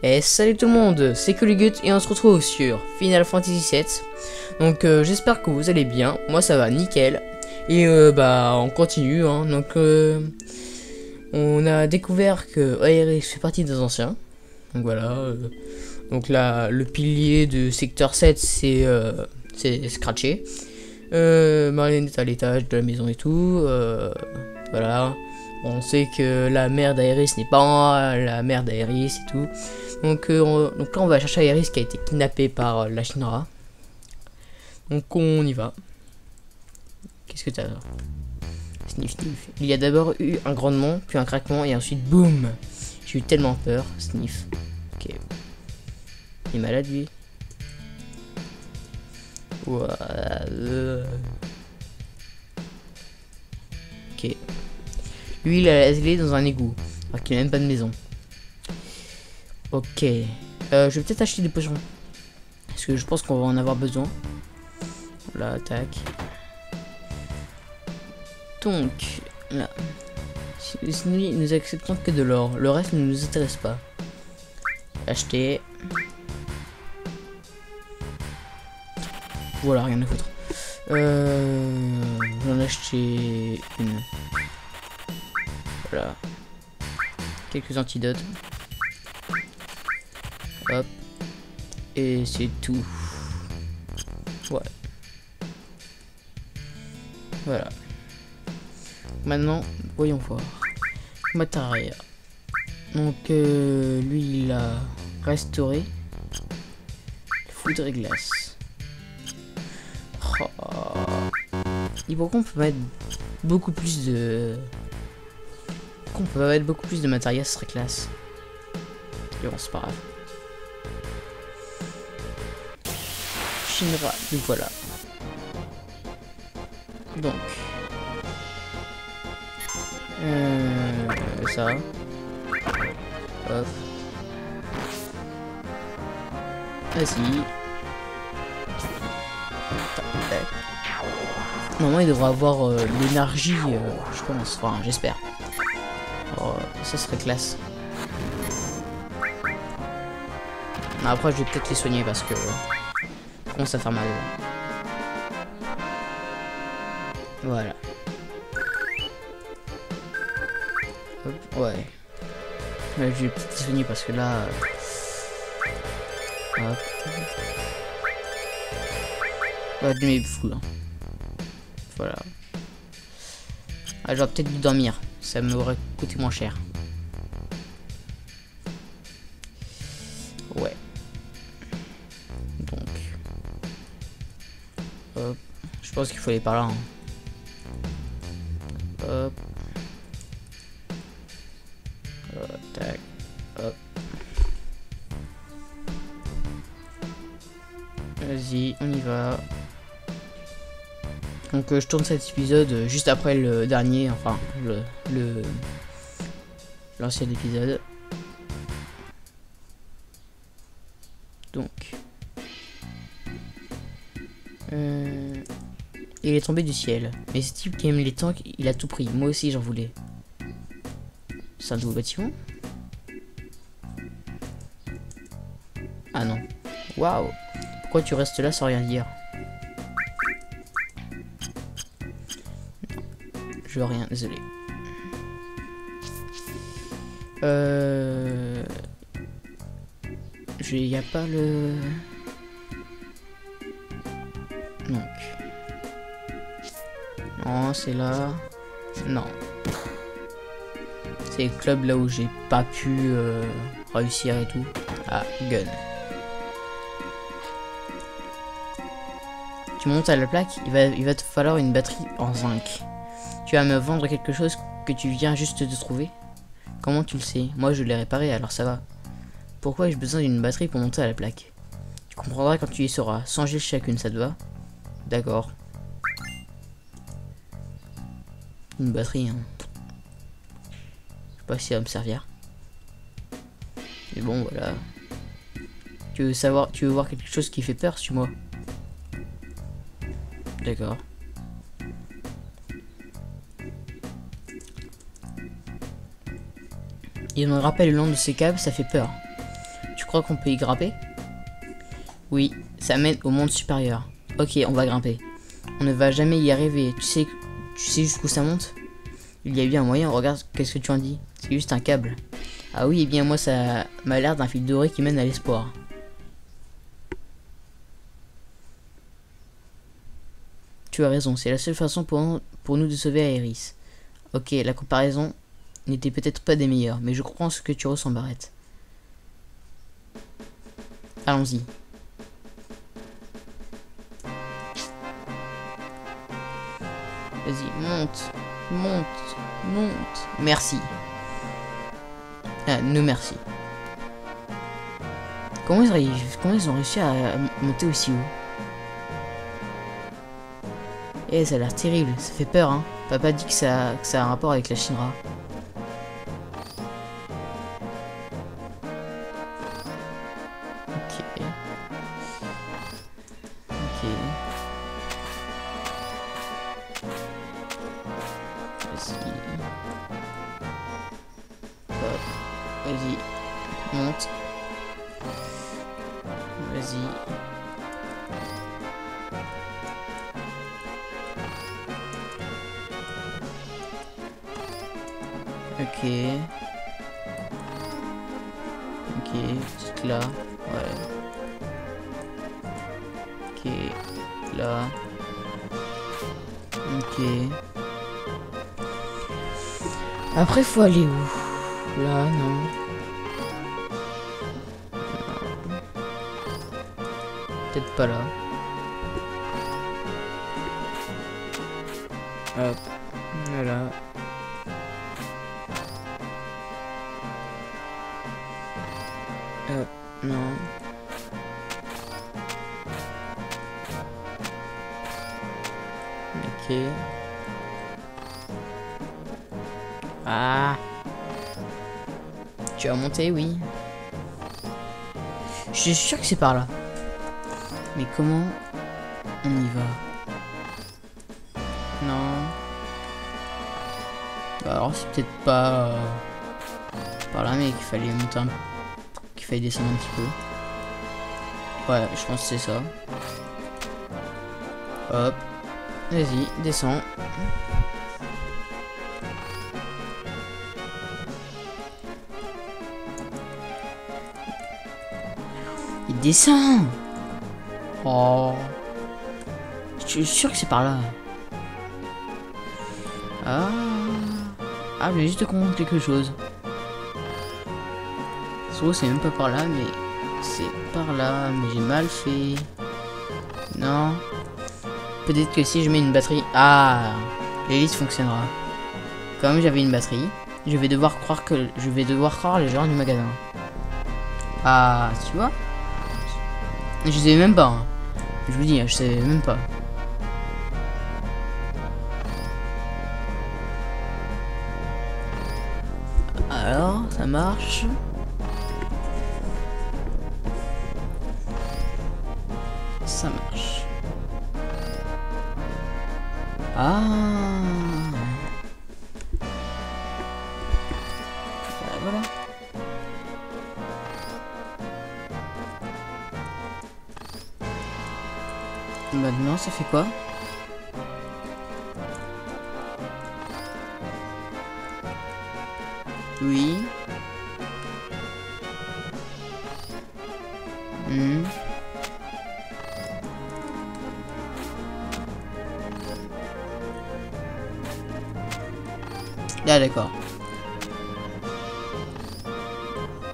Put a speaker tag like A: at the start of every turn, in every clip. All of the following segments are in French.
A: Et salut tout le monde, c'est Kuligut et on se retrouve sur Final Fantasy VII. Donc j'espère que vous allez bien, moi ça va nickel. Et on continue hein. Donc on a découvert que Aeris fait partie des anciens. Donc voilà, donc là le pilier de secteur 7 c'est scratché. Marlène est à l'étage de la maison et tout. Voilà. On sait que la mère d'Aeris n'est pas la mère d'Aeris et tout. Donc là on va chercher Aeris qui a été kidnappée par la Shinra. Donc on y va. Qu'est-ce que t'as? Sniff sniff. Il y a d'abord eu un grondement, puis un craquement et ensuite boum. J'ai eu tellement peur. Sniff. Ok. Il est malade lui. Voilà. Ok. Lui il a asile dans un égout. Alors qu'il n'a même pas de maison. Ok. Je vais peut-être acheter des potions. Parce que je pense qu'on va en avoir besoin. Voilà, tac. Donc, là. Sinon, nous acceptons que de l'or. Le reste ne nous intéresse pas. Acheter. Voilà, rien à foutre. J'en ai acheté une. Voilà. Quelques antidotes. Hop. Et c'est tout. Ouais. Voilà. Maintenant, voyons voir. Mataria. Donc, lui, il a restauré. Foudre et glace. Oh. Et pourquoi on peut mettre beaucoup plus de... Pourquoi on peut pas mettre beaucoup plus de matériel, ce serait classe. Et bon, c'est pas grave. Shinra, donc voilà. Donc. Ça. Hop. Vas-y. Normalement, il devrait avoir l'énergie, je pense. Enfin, j'espère. Ça serait classe. Non, après, je vais peut-être les soigner parce que... commence à faire mal. Voilà. Hop, ouais. Je vais peut-être les soigner parce que là... Hop. Ouais, de mes fous, hein. Voilà. Ah, j'aurais peut-être dû dormir. Ça m'aurait coûté moins cher. Ouais. Donc. Hop. Je pense qu'il faut aller par là. Hein. Hop. Tac. Hop. Vas-y, on y va. Donc je tourne cet épisode juste après le dernier, enfin l'ancien épisode. Donc il est tombé du ciel. Mais ce type qui aime les tanks, il a tout pris. Moi aussi j'en voulais. C'est un nouveau bâtiment? Ah non. Waouh. Pourquoi tu restes là sans rien dire? Je veux rien, désolé. Y a pas le... Donc. Non, c'est là. Non. C'est le club là où j'ai pas pu réussir et tout. Ah, gun. Tu montes à la plaque, il va te falloir une batterie en zinc. Tu vas me vendre quelque chose que tu viens juste de trouver? Comment tu le sais? Moi je l'ai réparé, alors ça va. Pourquoi ai-je besoin d'une batterie pour monter à la plaque? Tu comprendras quand tu y seras. 100 G chacune, ça te va? D'accord. Une batterie, hein. Je sais pas si ça va me servir. Mais bon, voilà. Tu veux voir quelque chose qui fait peur, suis-moi. D'accord. Il me rappelle le nom de ces câbles, ça fait peur. Tu crois qu'on peut y grimper? Oui, ça mène au monde supérieur. Ok, on va grimper. On ne va jamais y arriver. Tu sais jusqu'où ça monte? Il y a bien un moyen, regarde, qu'est-ce que tu en dis? C'est juste un câble. Ah oui, eh bien moi ça m'a l'air d'un fil doré qui mène à l'espoir. Tu as raison, c'est la seule façon pour nous de sauver Aeris. Ok, la comparaison n'était peut-être pas des meilleures, mais je crois en ce que tu ressens, Barrett. Allons-y. Vas-y, monte, monte, monte. Merci. Ah, nous merci. Comment ils ont réussi à monter aussi haut? Eh, ça a l'air terrible, ça fait peur, hein. Papa dit que ça a un rapport avec la Shinra. Ok. Ok. Vas-y. Hop. Vas-y. Monte. Vas-y. Ok. Ok, juste là. Ouais. Ok. Là. Ok. Après, faut aller où? Là, non. Peut-être pas là. Hop. Voilà. Non. Ok. Ah. Tu vas monter, oui. Je suis sûr que c'est par là. Mais comment on y va? Non. Bah alors c'est peut-être pas par là, mais qu'il fallait monter un... qu'il fallait descendre un petit peu. Ouais, je pense que c'est ça. Hop. Vas-y, descends. Il descend. Oh. Je suis sûr que c'est par là. Ah. Ah, je vais juste te comprendre quelque chose. Soit c'est même pas par là, mais c'est par là. Mais j'ai mal fait. Non. Peut-être que si je mets une batterie... Ah, l'hélice fonctionnera. Comme j'avais une batterie, je vais devoir croire les gens du magasin. Ah, tu vois? Je savais même pas. Hein. Je vous dis, je savais même pas. Alors, ça marche. Ça marche. Ah. Voilà. Maintenant, ça fait quoi? Oui. Ah d'accord.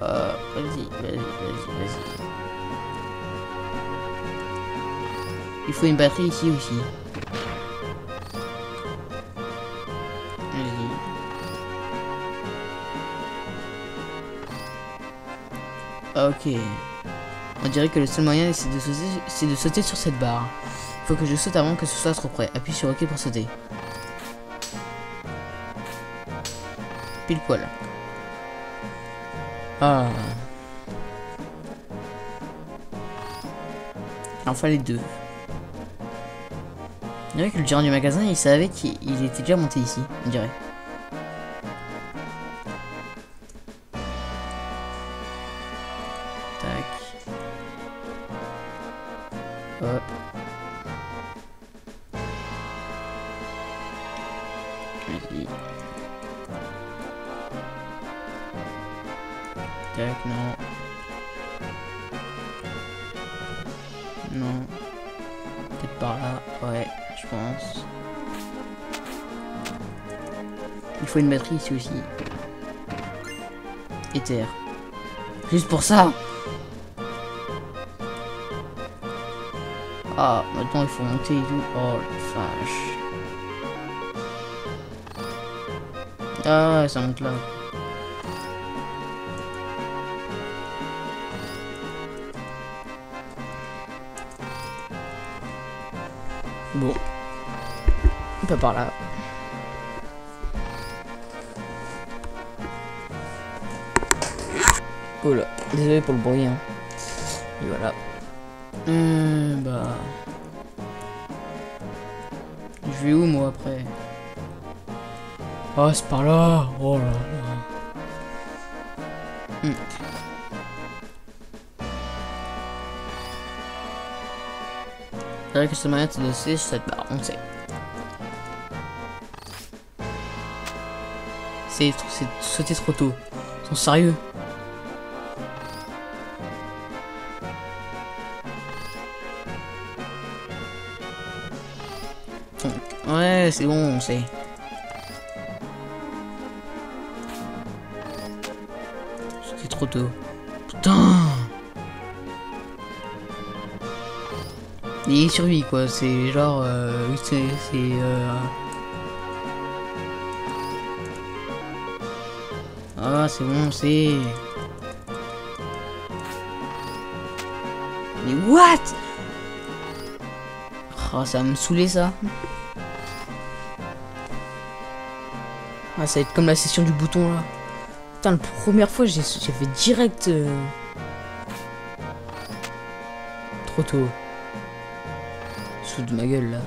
A: Vas-y. Il faut une batterie ici aussi. Vas-y. Ok. On dirait que le seul moyen c'est de sauter sur cette barre. Il faut que je saute avant que ce soit trop près. Appuie sur OK pour sauter. Pile poil. Ah. Enfin les deux. On dirait que le gérant du magasin, il savait qu'il était déjà monté ici, on dirait. Tac. Hop. Vas-y. Tac, non. Non. Peut-être par là. Ouais, je pense. Il faut une batterie ici aussi. Éther. Juste pour ça. Ah, maintenant il faut monter et tout. Oh la vache. Ah, ça monte là. Bon. Pas par là. Oh là, désolé pour le bruit. Hein. Et voilà. Bah. Je vais où moi après? Oh, c'est par là. Oh là là. C'est vrai que cette manière de sauter sur cette barre, on sait. C'est sauter trop tôt. Ils sont sérieux? Ouais, c'est bon, on sait. C'était trop tôt. Putain! Il survit quoi, c'est genre... Ah, c'est bon, c'est... Mais what? Oh, ça va me saouler ça. Ah, ça va être comme la session du bouton là. Putain, la première fois j'ai fait direct... Trop tôt. Sous de ma gueule là.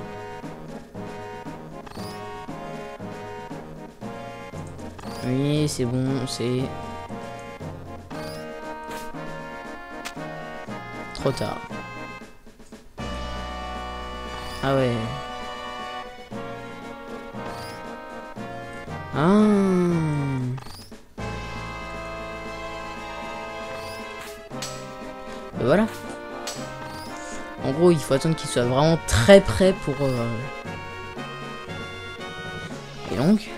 A: Oui, c'est bon, c'est... Trop tard. Ah ouais. Ah. Ben voilà. En gros, il faut attendre qu'il soit vraiment très près pour... Et donc...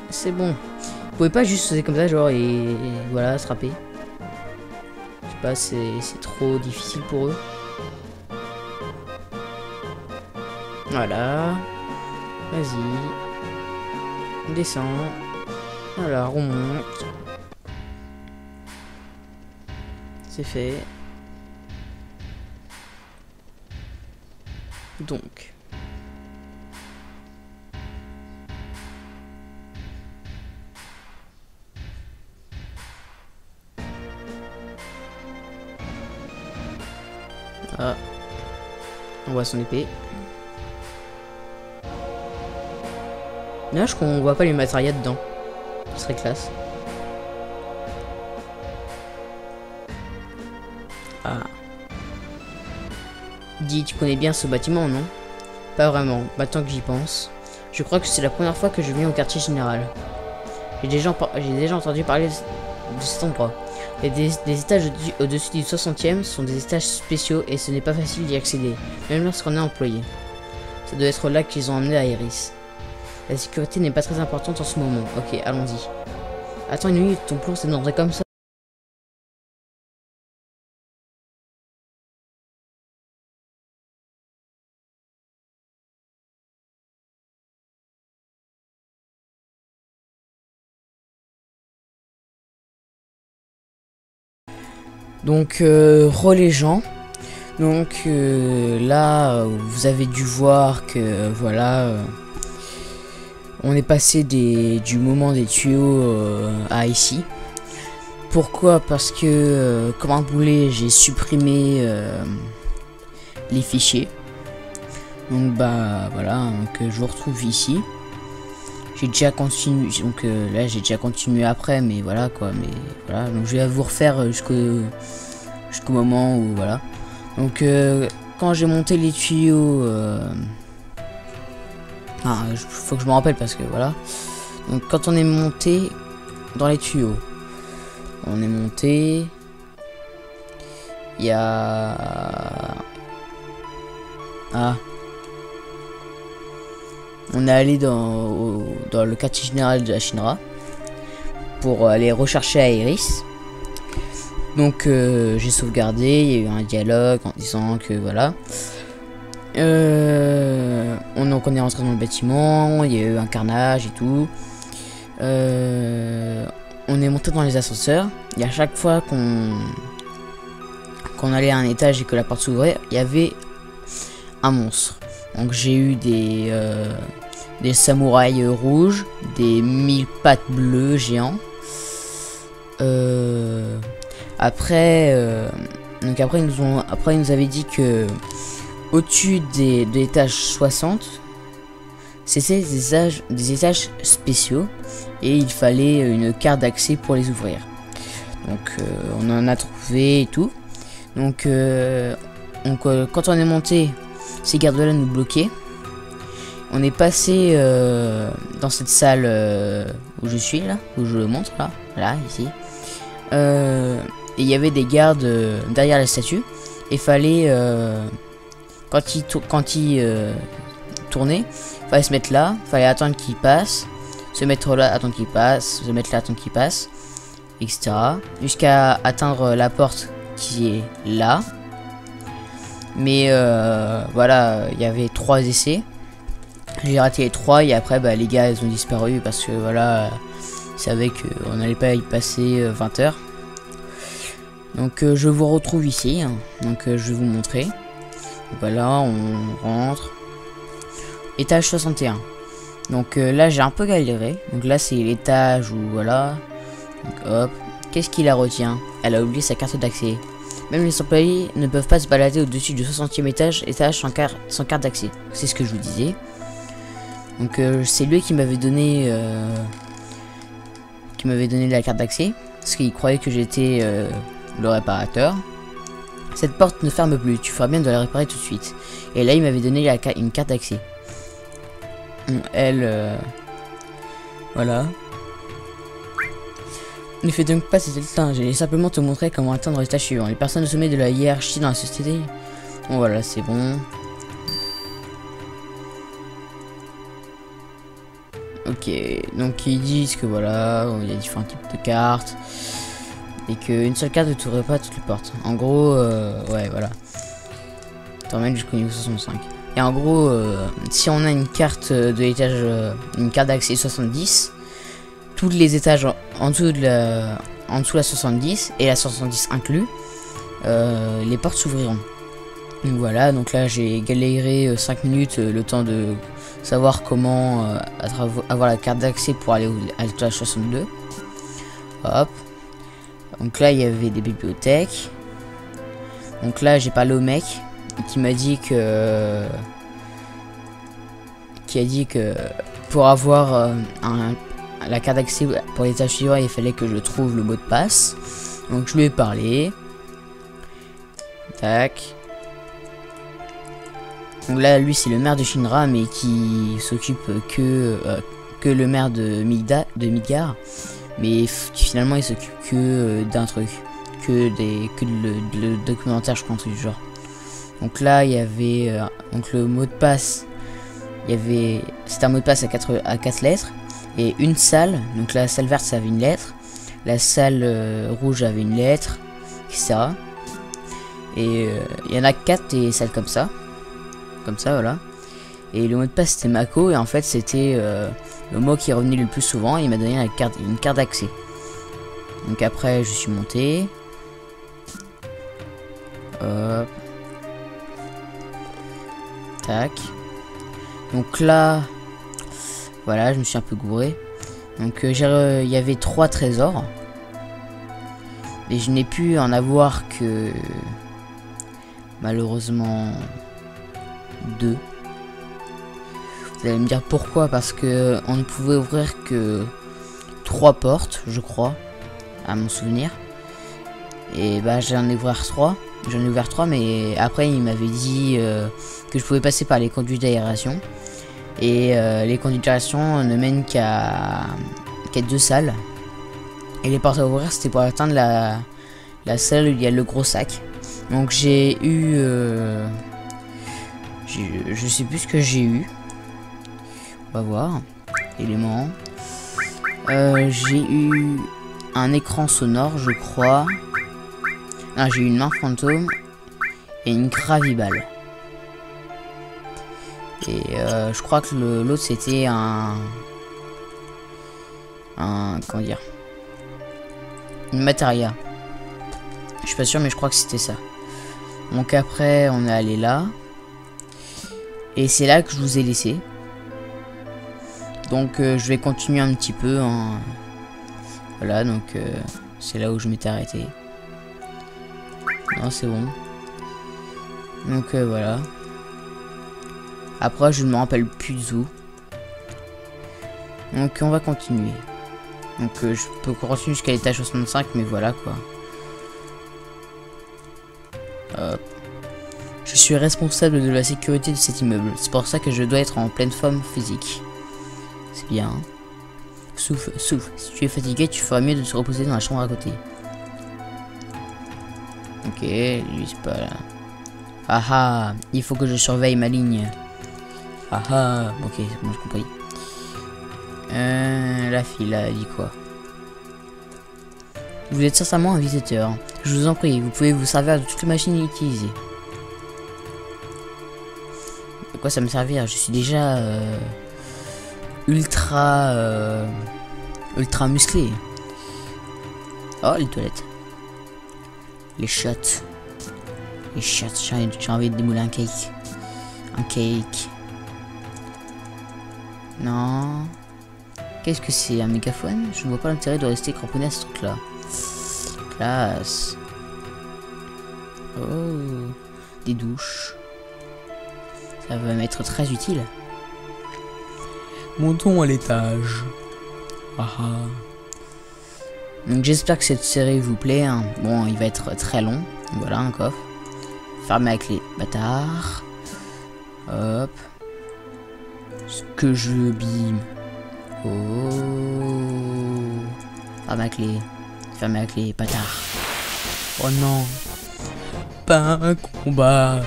A: C'est bon. Vous pouvez pas juste sauter comme ça, genre, et voilà, se râper. Je sais pas, c'est trop difficile pour eux. Voilà. Vas-y. Descends. Voilà, remonte. C'est fait. Donc. Ah. On voit son épée. Là, je crois qu'on voit pas les matériels dedans. Ce serait classe. Ah. Dis, tu connais bien ce bâtiment, non? Pas vraiment, maintenant que j'y pense. Je crois que c'est la première fois que je viens au quartier général. J'ai déjà entendu parler de cet endroit. Les étages au-dessus du 60e sont des étages spéciaux et ce n'est pas facile d'y accéder, même lorsqu'on est employé. Ça doit être là qu'ils ont emmené Iris. La sécurité n'est pas très importante en ce moment. Ok, allons-y. Attends une minute, ton plan s'est demandé comme ça. Donc, les gens. Donc, là, vous avez dû voir que, voilà, on est passé du moment des tuyaux à ici. Pourquoi? Parce que, comme un boulet, j'ai supprimé les fichiers. Donc, bah, voilà, donc, je vous retrouve ici. j'ai déjà continué, donc là j'ai déjà continué après, mais voilà quoi, mais voilà, donc je vais vous refaire jusqu'au moment où voilà. Donc quand j'ai monté les tuyaux, faut que je me rappelle parce que voilà. Donc quand on est monté dans les tuyaux, on est monté, il y a on est allé dans le quartier général de la Shinra pour aller rechercher Aeris. Donc j'ai sauvegardé, il y a eu un dialogue en disant que voilà. Donc on est rentré dans le bâtiment, il y a eu un carnage et tout. On est monté dans les ascenseurs. Et à chaque fois qu'on allait à un étage et que la porte s'ouvrait, il y avait un monstre. Donc j'ai eu des samouraïs rouges, des 1000 pattes bleues géants. Après ils nous avaient dit que au-dessus de l'étage 60, c'était des étages spéciaux et il fallait une carte d'accès pour les ouvrir. Donc on en a trouvé et tout. Donc quand on est monté, ces gardes-là nous bloquaient. On est passé dans cette salle où je suis là, où je le montre là ici. Et il y avait des gardes derrière la statue. Et fallait quand il tournait, fallait se mettre là, fallait attendre qu'il passe, se mettre là, attendre qu'il passe, se mettre là, attendre qu'il passe, etc. Jusqu'à atteindre la porte qui est là. Mais voilà, il y avait 3 essais. J'ai raté les 3 et après les gars ils ont disparu parce que voilà, ils savaient qu'on n'allait pas y passer 20 heures. Donc je vous retrouve ici, donc je vais vous montrer. Donc, voilà, on rentre. Étage 61. Donc là j'ai un peu galéré. Donc là c'est l'étage où voilà. Donc hop. Qu'est-ce qui la retient? Elle a oublié sa carte d'accès. Même les employés ne peuvent pas se balader au-dessus du 60e étage sans carte d'accès. C'est ce que je vous disais. Donc c'est lui qui m'avait donné la carte d'accès. Parce qu'il croyait que j'étais le réparateur. Cette porte ne ferme plus, tu feras bien de la réparer tout de suite. Et là il m'avait donné une carte d'accès. Elle voilà. Ne fais donc pas cet temps, j'ai simplement te montrer comment atteindre l'étage suivant. Les personnes au sommet de la hiérarchie dans la société. Bon voilà, c'est bon. Ok, donc ils disent que voilà, il y a différents types de cartes. Et qu'une seule carte ne t'ouvre pas toutes les portes. En gros, ouais, voilà. T'emmènes jusqu'au niveau 65. Et en gros, si on a une carte de l'étage, une carte d'accès 70, tous les étages en dessous de la 70 et la 70 inclus, les portes s'ouvriront. Donc voilà, donc là j'ai galéré 5 minutes le temps de savoir comment avoir la carte d'accès pour aller à l'étage 62. Hop. Donc là il y avait des bibliothèques. Donc là j'ai parlé au mec qui m'a dit que pour avoir la carte d'accès pour l'étage suivant il fallait que je trouve le mot de passe. Donc je lui ai parlé. Tac. Donc là lui c'est le maire de Shinra mais qui s'occupe que le maire de Midgar. Mais finalement il s'occupe que d'un truc, que le documentaire je crois, un truc du genre. Donc là il y avait donc le mot de passe, c'était un mot de passe à 4 lettres et une salle. Donc la salle verte ça avait une lettre, la salle rouge avait une lettre, etc. Et il y en a 4 des salles comme ça voilà. Et le mot de passe c'était Mako et en fait c'était le mot qui est revenu le plus souvent. Il m'a donné une carte d'accès. Donc après je suis monté. Hop. Tac. Donc là, voilà, je me suis un peu gouré. Donc il y avait 3 trésors. Et je n'ai pu en avoir que malheureusement 2.
B: Vous allez me dire pourquoi, parce que on ne pouvait ouvrir que 3 portes, je crois, à mon souvenir. Et bah j'en ai ouvert 3. J'en ai ouvert 3, mais après il m'avait dit que je pouvais passer par les conduits d'aération. Et les conduits d'aération ne mènent qu'à 2 salles. Et les portes à ouvrir, c'était pour atteindre la salle où il y a le gros sac. Donc j'ai eu... je sais plus ce que j'ai eu. On va voir. Éléments. J'ai eu un écran sonore, je crois. Ah, j'ai eu une main fantôme et une graviball. Et je crois que l'autre c'était un comment dire, une matéria. Je suis pas sûr, mais je crois que c'était ça. Donc après on est allé là et c'est là que je vous ai laissé. Donc je vais continuer un petit peu hein. Voilà, donc c'est là où je m'étais arrêté. Non, c'est bon. Donc voilà. Après je ne me rappelle plus de tout. Donc on va continuer. Donc je peux continuer jusqu'à l'étage 65, mais voilà quoi. Hop. Je suis responsable de la sécurité de cet immeuble. C'est pour ça que je dois être en pleine forme physique. C'est bien. Souffle, souffle. Si tu es fatigué, tu feras mieux de te reposer dans la chambre à côté. Ok, lui c'est pas là. Ah ah, il faut que je surveille ma ligne. Ah ah, ok, c'est bon, j'ai compris. La fille là, elle dit quoi? Vous êtes sincèrement un visiteur. Je vous en prie, vous pouvez vous servir de toutes les machines utilisées. À quoi ça me servir? Je suis déjà ultra musclé. Oh, les toilettes. Les shots. Les shots, j'ai envie de démouler un cake. Un cake. Non. Qu'est-ce que c'est? Un mégaphone? Je ne vois pas l'intérêt de rester cramponné à ce truc là. Classe. Oh. Des douches. Ça va m'être très utile. Montons à l'étage. Ah ah. Donc j'espère que cette série vous plaît. Hein. Bon, il va être très long. Voilà un coffre. Fermé avec les bâtards. Hop. Ce que je bime. Oh. Fermé avec les. Fermé avec les bâtards. Oh non. Pas un combat.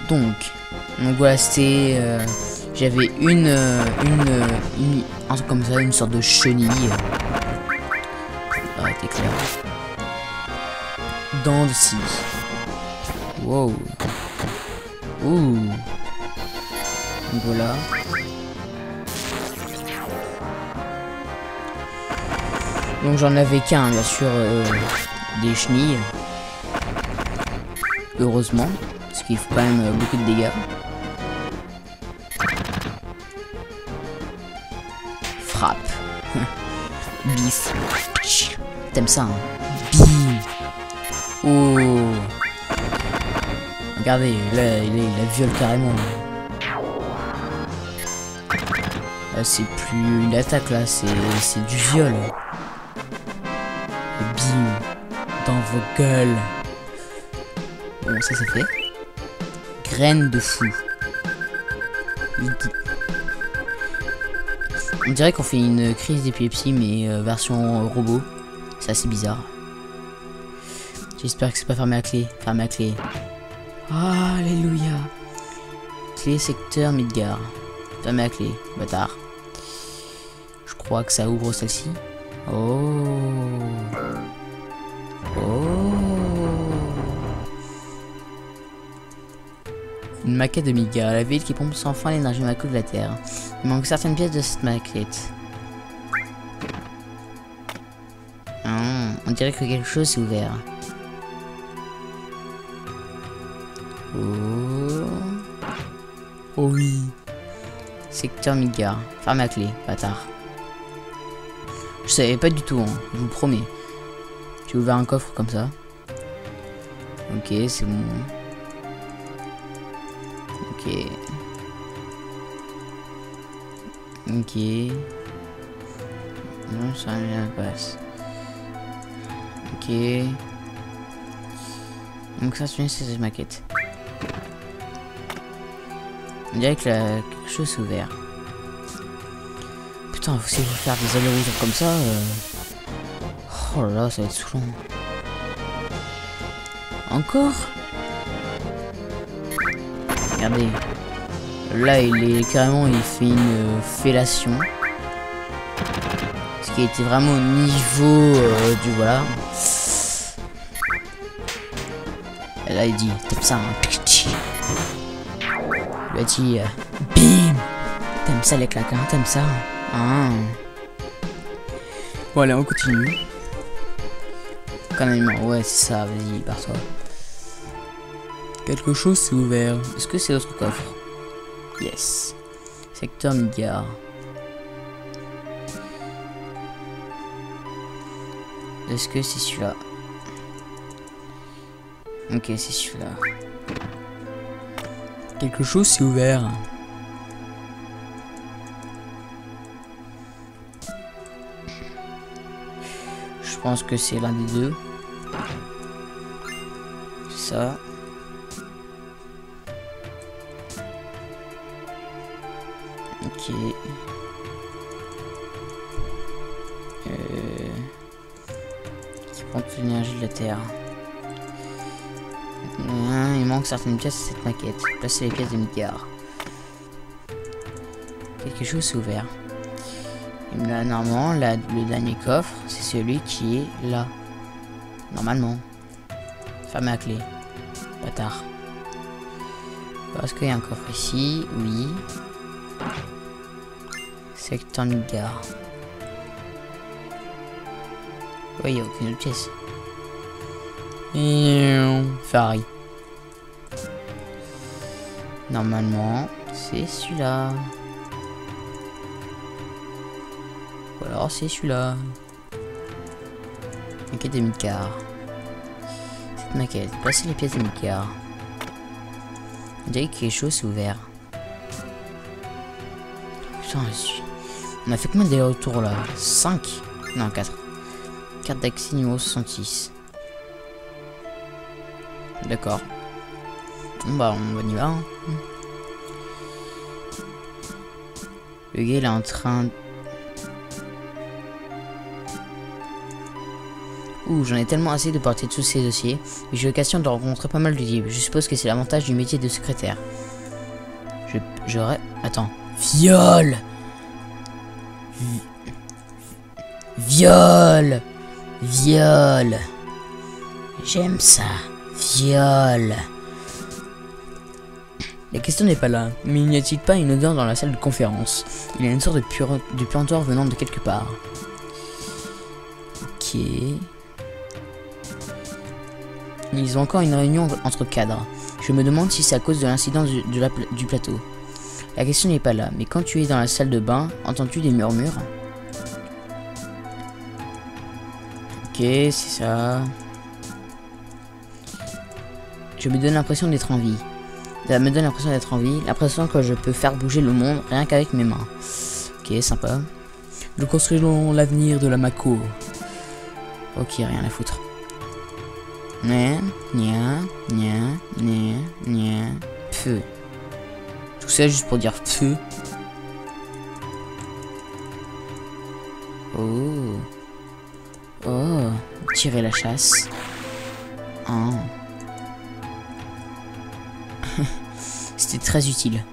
B: Donc voilà, c'était. J'avais un truc comme ça, une sorte de chenille. Ah, t'es clair. Dents de scie. Wow. Ouh. Donc voilà. Donc j'en avais qu'un, bien sûr, des chenilles. Heureusement, parce qu'il faut quand même beaucoup de dégâts. Frappe. Bif. T'aimes ça, hein? Bim. Oh. Regardez, là, il la viole carrément. Là, c'est plus une attaque, là, c'est du viol. Et bim. Dans vos gueules. Bon, ça c'est fait. Graine de fou. On dirait qu'on fait une crise d'épilepsie, mais version robot. C'est assez bizarre. J'espère que c'est pas fermé à clé. Fermé à clé. Ah, alléluia. Clé secteur Midgar. Fermé à clé. Bâtard. Je crois que ça ouvre celle-ci. Oh. Oh. Une maquette de Midgar, la ville qui pompe sans fin l'énergie macro de la Terre. Il manque certaines pièces de cette maquette. On dirait que quelque chose s'est ouvert. Oh. Oh oui. Secteur Midgar. Ferme à clé, bâtard. Je savais pas du tout, hein, je vous promets. J'ai ouvert un coffre comme ça. Ok, c'est bon. Ok. Ok. Non, ça rien passe. Ok. Donc ça, c'est cette maquette. On dirait que là, quelque chose s'est ouvert. Putain, si vous faire des allers-retours comme ça, oh là là, ça va être saoulant. Encore? Regardez. Là, il est carrément, il fait une fellation. Ce qui était vraiment au niveau du voilà. Et là, il dit, tape ça, hein. Il a dit, bim. T'aimes ça les claques, hein? T'aimes ça? Ah. Bon, allez, on continue. Quand même, ouais, c'est ça, vas-y, barre-toi. Quelque chose s'est ouvert. Est-ce que c'est notre coffre? Yes. Secteur Midgard. Est-ce que c'est celui-là? Ok, c'est celui-là. Quelque chose s'est ouvert. Je pense que c'est l'un des deux. Ça. Ok. Qui prend toute l'énergie de la Terre. Il manque certaines pièces à cette maquette. Placez les pièces de Midgard. Quelque chose s'est ouvert. Et là, normalement, le dernier coffre, c'est celui qui est là. Normalement. Fermé à clé. Bâtard. Est-ce qu'il y a un coffre ici? Oui. Secteur Midgard. Oui, il n'y a aucune autre pièce. Ferrari. Normalement, c'est celui-là. Ou alors c'est celui-là. Maquette de Midgard. Cette maquette, placez les pièces de Midgard. On dirait que quelque chose s'est ouvert. Putain, on a fait combien d'allers-retours là? 5? Non, 4. Carte d'accès numéro 66. D'accord. Bon bah on y va. Hein. Le gars il est en train... Ouh, j'en ai tellement assez de porter tous ces dossiers. Et j'ai l'occasion de rencontrer pas mal de types. Je suppose que c'est l'avantage du métier de secrétaire. J'aurais... Attends. Viol. Viol. Viol. J'aime ça. Viol. La question n'est pas là, mais n'y a-t-il pas une odeur dans la salle de conférence? Il y a une sorte de puanteur venant de quelque part. Ok. Ils ont encore une réunion entre cadres. Je me demande si c'est à cause de l'incident du plateau. La question n'est pas là, mais quand tu es dans la salle de bain, entends-tu des murmures? Ok, c'est ça. Je me donne l'impression d'être en vie. Ça me donne l'impression d'être en vie, l'impression que je peux faire bouger le monde rien qu'avec mes mains. Ok, sympa. Nous construisons l'avenir de la Mako. Ok, rien à foutre. Nya, nya, nya, nya, nya. Feu. Tout ça juste pour dire feu. Oh. Oh. Tirer la chasse. Oh. C'était très utile.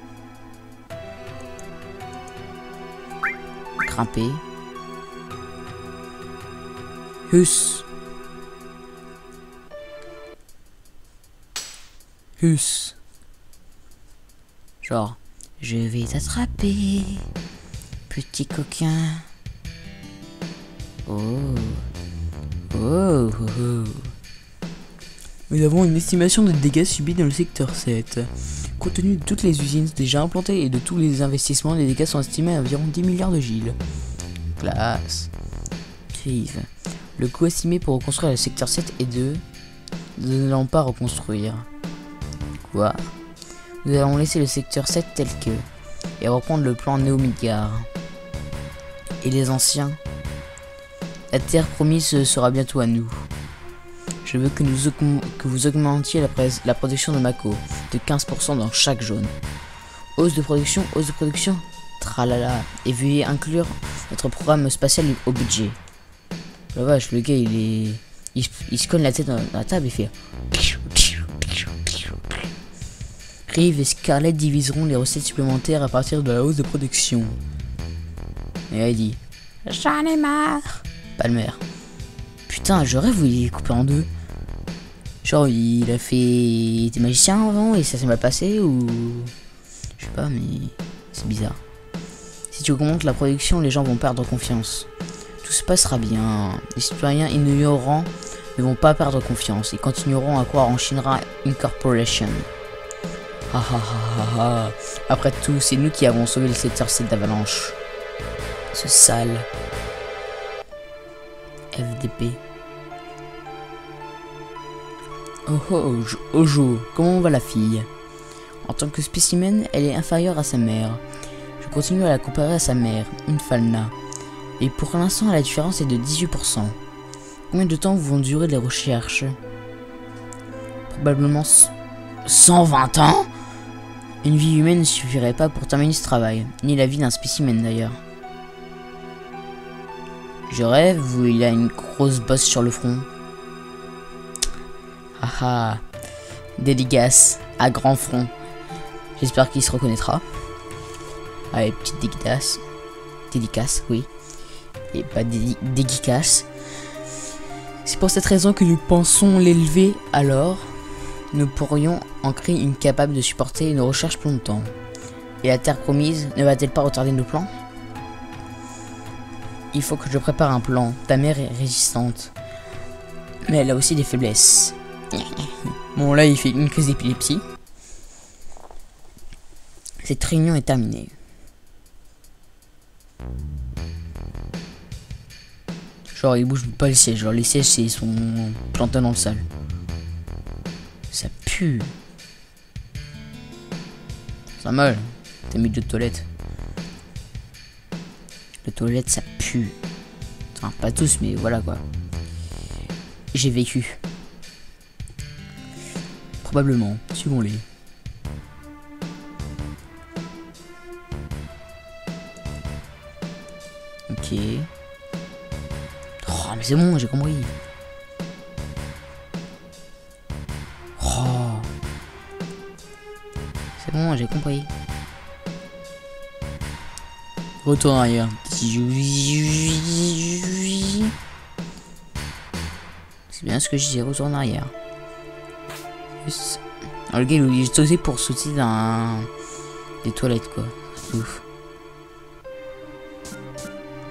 B: Grimper. Hus. Hus. Genre, je vais t'attraper, petit coquin. Oh. Oh, oh, oh. Nous avons une estimation des dégâts subis dans le secteur 7. Compte tenu de toutes les usines déjà implantées et de tous les investissements, les dégâts sont estimés à environ 10 milliards de giles. Classe. Crive. Le coût estimé pour reconstruire le secteur 7 est de... Nous n'allons pas reconstruire. Quoi? Nous allons laisser le secteur 7 tel que, et reprendre le plan Néo Midgard. et les anciens. La terre promise sera bientôt à nous. Je veux que vous augmentiez la production de Mako de 15% dans chaque zone. Hausse de production, tralala. Et veuillez inclure notre programme spatial au budget. La vache, le gars il se cogne la tête dans la table et fait. Rive et Scarlett diviseront les recettes supplémentaires à partir de la hausse de production. Et là il dit j'en ai marre. Palmer. Putain, je rêve où il est coupé en deux. Genre il a fait. Il était magicien avant et ça s'est mal passé ou. Je sais pas mais. C'est bizarre. Si tu augmentes la production, les gens vont perdre confiance. Tout se passera bien. Les citoyens ignorants ne vont pas perdre confiance. Ils continueront à croire en Shinra Incorporation. Ah ah ah ah ah. Après tout, c'est nous qui avons sauvé le secteur 7 d'Avalanche. Ce sale. FDP. Oh oh, Ojo, comment va la fille? En tant que spécimen, elle est inférieure à sa mère. Je continue à la comparer à sa mère, une Falna. Et pour l'instant, la différence est de 18%. Combien de temps vont durer les recherches? Probablement 120 ans. Une vie humaine ne suffirait pas pour terminer ce travail, ni la vie d'un spécimen d'ailleurs. Je rêve où il a une grosse bosse sur le front. Haha, dédicace à grand front. J'espère qu'il se reconnaîtra. Allez, petite dédicace, oui. Et pas dédicace. C'est pour cette raison que nous pensons l'élever alors. Nous pourrions en créer une capable de supporter nos recherches plus longtemps. Et la terre promise ne va-t-elle pas retarder nos plans? Il faut que je prépare un plan. Ta mère est résistante. Mais elle a aussi des faiblesses. Bon là il fait une crise d'épilepsie. Cette réunion est terminée. Genre il bouge pas le siège. Genre les sièges ils sont plantés dans le sol. Ça pue. Ça mal. T'as mis de toilette. Les toilettes ça pue. Enfin pas tous mais voilà quoi. J'ai vécu. Probablement. Suivons-les. Ok. Oh mais c'est bon j'ai compris. C'est bon, j'ai compris. Retour en arrière. C'est bien ce que je dis, retour en arrière. Alors, le gars, il est sauté pour sauter dans des toilettes, quoi. C'est ouf.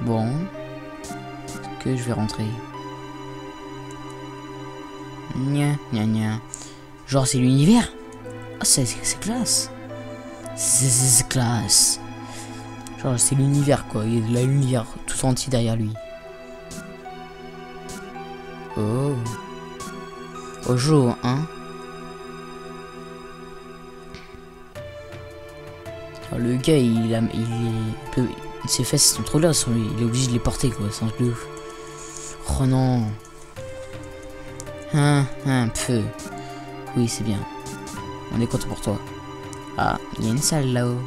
B: Bon. Est-ce que je vais rentrer? Nya, nya, nya. Genre, c'est l'univers? Ah, c'est classe. C'est classe. Genre, c'est l'univers, quoi. Il a l'univers tout entier derrière lui. Oh. Ojo, hein. Alors, le gars, ses fesses sont trop larges sur lui. Il est obligé de les porter, quoi. C'est un truc de ouf. Oh non. Peu. Oui, c'est bien. On est content pour toi. Ah, il y a une salle là-haut.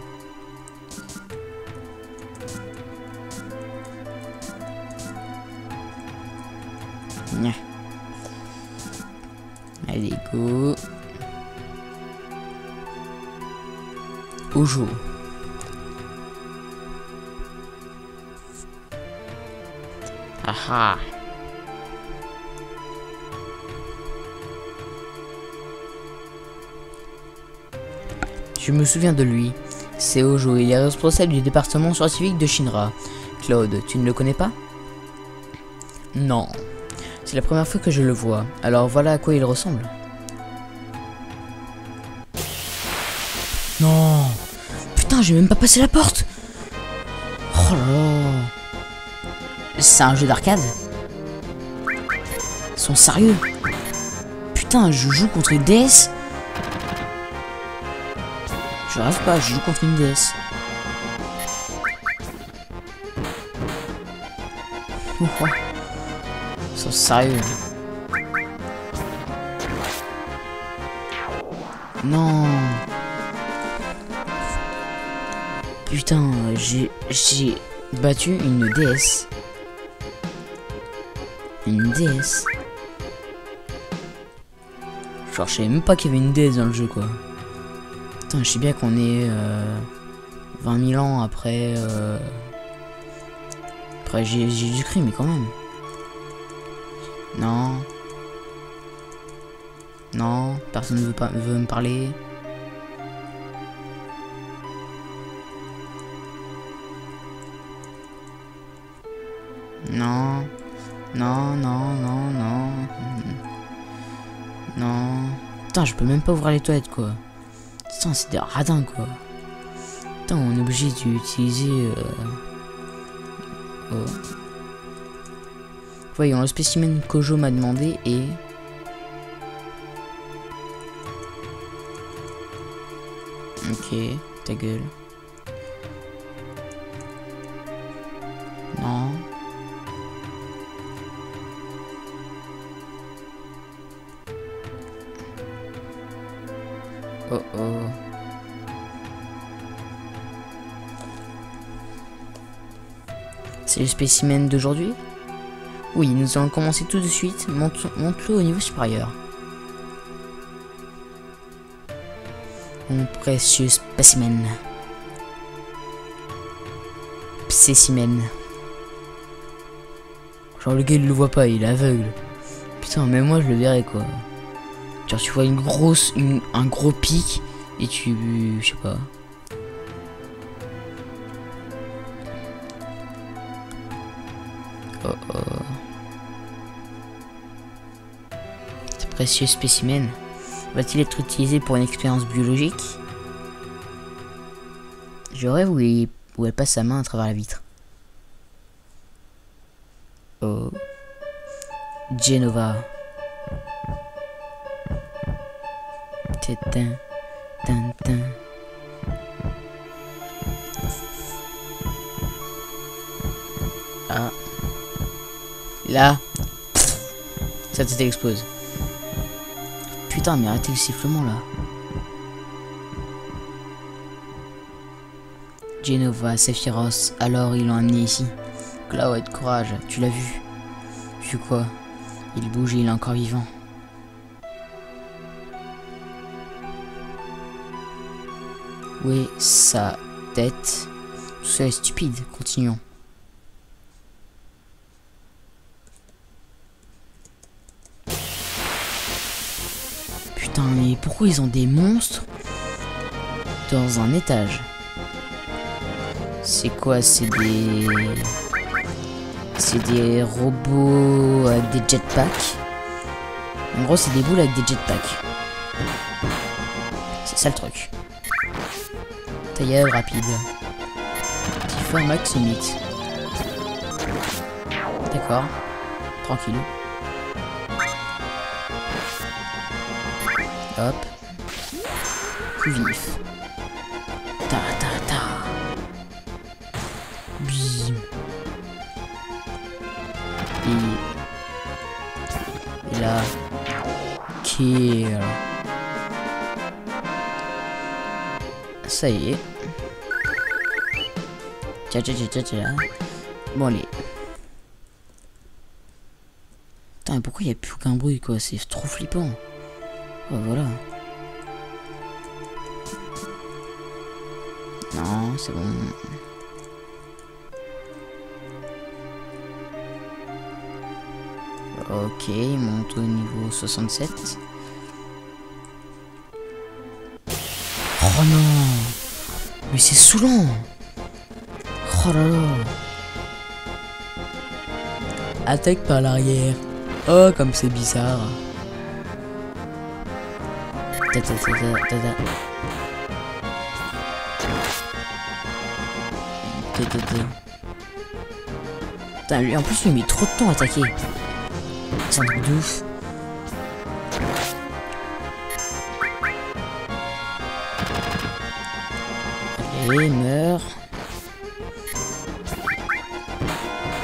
B: Allez, go. Ojo. Aha. Je me souviens de lui. C'est Ojo, il est responsable du département scientifique de Shinra. Claude, tu ne le connais pas? Non. C'est la première fois que je le vois. Alors voilà à quoi il ressemble. Non. Putain, j'ai même pas passé la porte. Oh là là. C'est un jeu d'arcade? Ils sont sérieux? Putain, je joue contre une déesse? Je rêve pas, je joue contre une déesse. Ils sont sérieux. Non. Putain, j'ai battu une déesse. Une déesse. Genre, je savais même pas qu'il y avait une déesse dans le jeu, quoi. Putain, je sais bien qu'on est 20 000 ans après Jésus-Christ, mais quand même. Non. Non, personne ne veut me parler. Non. Non, non, non, non. Non. Putain, je peux même pas ouvrir les toilettes, quoi. Putain, c'est des radins, quoi. Putain, on est obligé d'utiliser... Voyons, le spécimen Kojo m'a demandé et... Ok, ta gueule. Non. Oh oh. C'est le spécimen d'aujourd'hui? Oui, nous allons commencer tout de suite. Monte-le au niveau supérieur. Mon précieux spécimen. Spécimen. Genre le gars il le voit pas, il est aveugle. Putain, mais moi je le verrais, quoi. Genre tu vois un gros pic et tu... je sais pas. Oh oh. Ce précieux spécimen va-t-il être utilisé pour une expérience biologique? Je rêve où elle passe sa main à travers la vitre. Oh. Genova. Tintin. Tintin. Ah. Là. Ça tête explose. Putain, mais arrêtez le sifflement là. Genova, Sephiroth, alors ils l'ont amené ici. Cloud, courage, tu l'as vu. Vu quoi? Il bouge et il est encore vivant. Où est sa tête? Tout ça est stupide, continuons. Putain, mais pourquoi ils ont des monstres dans un étage? C'est quoi? C'est des robots avec des jetpacks. En gros, c'est des boules avec des jetpacks. C'est ça le truc. Taillade rapide. Tifo max limite. D'accord. Tranquille. Hop. Plus vif. Ta ta ta. Bim. Et là. Kill. Ça y est. Tiens. Bon allez. Putain, pourquoi il n'y a plus aucun bruit, quoi? C'est trop flippant. Oh, voilà. Non, c'est bon. Ok, il monte au niveau 67. Oh non! Mais c'est saoulant! Oh là là! Attaque par l'arrière. Oh, comme c'est bizarre. Putain, lui, en plus, il met trop de temps à attaquer. C'est un truc de ouf. Allez, meurs.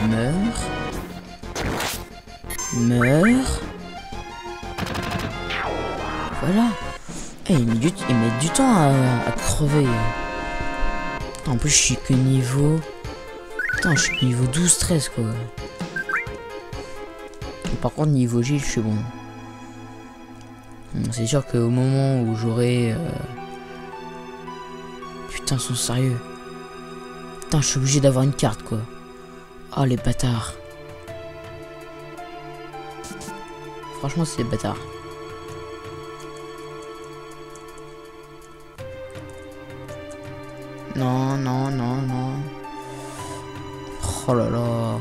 B: Meurs. Meurs. Voilà. Eh, il met du temps à crever. En plus, je suis que niveau... Putain, je suis niveau 12-13, quoi. Par contre, niveau Gilles, je suis bon. C'est sûr qu'au moment où j'aurai... Putain, ils sont sérieux. Putain, je suis obligé d'avoir une carte, quoi. Oh, les bâtards. Franchement, c'est des bâtards. Non, non, non, non. Oh là là.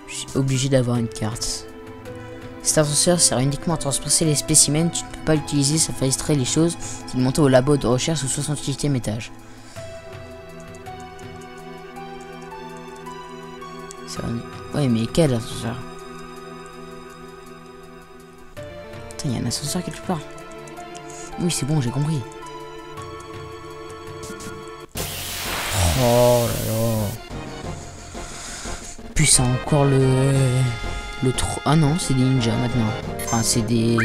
B: Je suis obligé d'avoir une carte. Cet ascenseur sert uniquement à transporter les spécimens. Tu ne peux pas l'utiliser, ça fait extraire les choses. C'est de monter au labo de recherche au 68e étage. Ouais, mais quel ascenseur? Putain, il y a un ascenseur quelque part. Oui, c'est bon, j'ai compris. Oh là là. Puis ça encore le trop. Ah non, c'est des ninjas maintenant. Enfin, c'est des.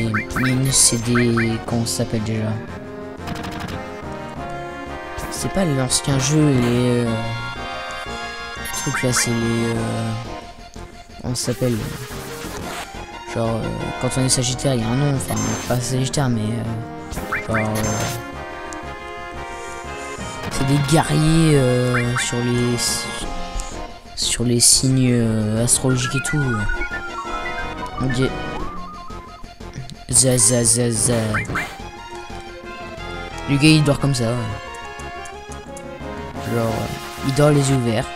B: Comment ça s'appelle déjà? C'est pas l'ancien jeu, les. Trucs là, c'est les. On s'appelle. Genre, quand on est sagittaire, il y a un nom. Enfin, pas sagittaire, mais. Genre. C'est des guerriers sur les signes astrologiques et tout. On dit za. Le gars il dort comme ça. Genre il dort les yeux ouverts.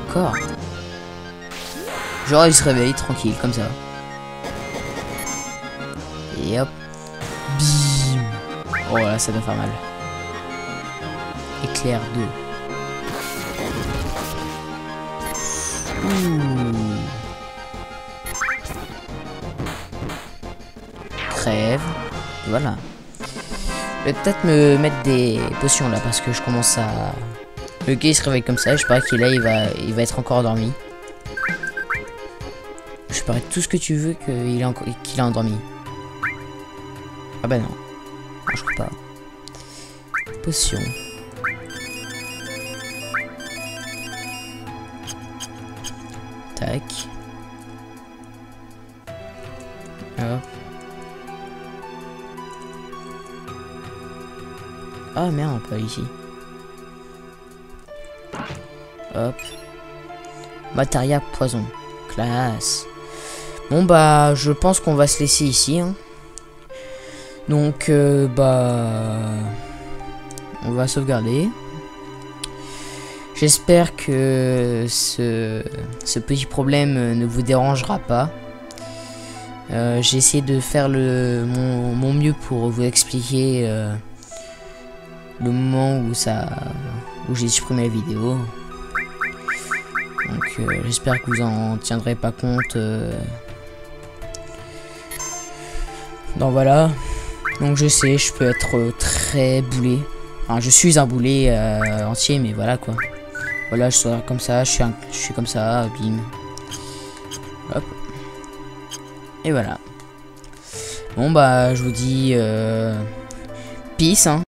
B: Encore. Genre il se réveille tranquille comme ça. Et hop. Bim. Oh là, ça doit faire mal. Éclair 2. Crève. Voilà. Je vais peut-être me mettre des potions là parce que je commence à... Le gars il se réveille comme ça, je parie qu'il là il va être encore endormi. Je parie tout ce que tu veux qu'il est endormi. Ah bah non. Non, je crois pas. Potion. Tac. Hop. Ah merde, pas ici. Hop. Materia poison. Classe. Bon bah, je pense qu'on va se laisser ici. Hein. Donc, on va sauvegarder. J'espère que ce petit problème ne vous dérangera pas. J'ai essayé de faire mon mieux pour vous expliquer le moment où j'ai supprimé la vidéo. Donc, j'espère que vous en tiendrez pas compte. Donc voilà. Donc je sais, je peux être très boulé. Enfin, je suis un boulet entier, mais voilà quoi. Voilà, je suis comme ça, je suis comme ça, bim. Hop. Et voilà. Bon bah, je vous dis peace hein.